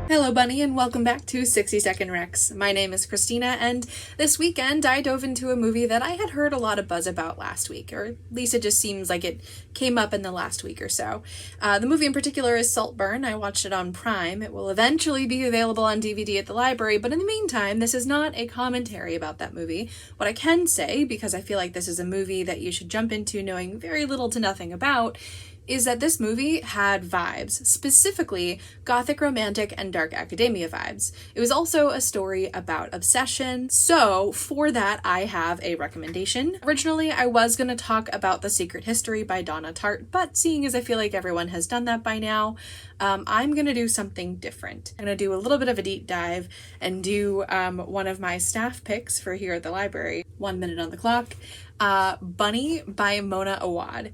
Hello Bunny and welcome back to 60 Second Recs. My name is Christina and this weekend I dove into a movie that I had heard a lot of buzz about last week, or at least it just seems like it came up in the last week or so. The movie in particular is Saltburn. I watched it on Prime. It will eventually be available on DVD at the library, but in the meantime, this is not a commentary about that movie. What I can say, because I feel like this is a movie that you should jump into knowing very little to nothing about, is that this movie had vibes, specifically gothic romantic and dark academia vibes. It was also a story about obsession, so for that I have a recommendation. Originally I was going to talk about The Secret History by Donna Tartt, but seeing as I feel like everyone has done that by now, I'm going to do something different. I'm going to do a little bit of a deep dive and do one of my staff picks for here at the library. 1 minute on the clock. Bunny by Mona Awad.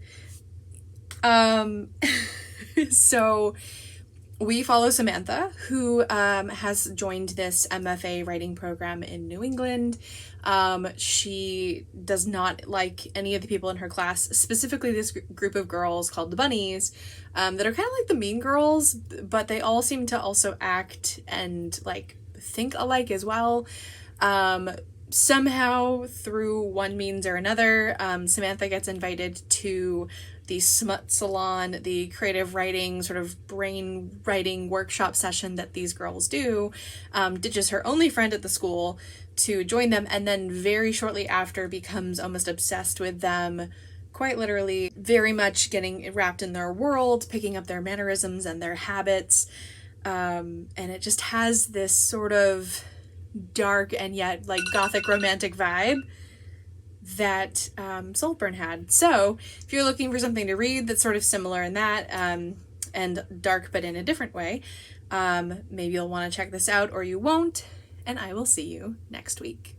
So we follow Samantha, who has joined this MFA writing program in New England. She does not like any of the people in her class, specifically this group of girls called the Bunnies, that are kind of like the mean girls, but they all seem to also act and like think alike as well. Somehow, through one means or another, Samantha gets invited to the smut salon, the creative writing, sort of brain writing workshop session that these girls do, ditches her only friend at the school to join them, and then very shortly after becomes almost obsessed with them, quite literally, very much getting wrapped in their world, picking up their mannerisms and their habits, and it just has this sort of dark and yet like gothic romantic vibe that Saltburn had. So if you're looking for something to read that's sort of similar in that and dark but in a different way, maybe you'll want to check this out or you won't, and I will see you next week.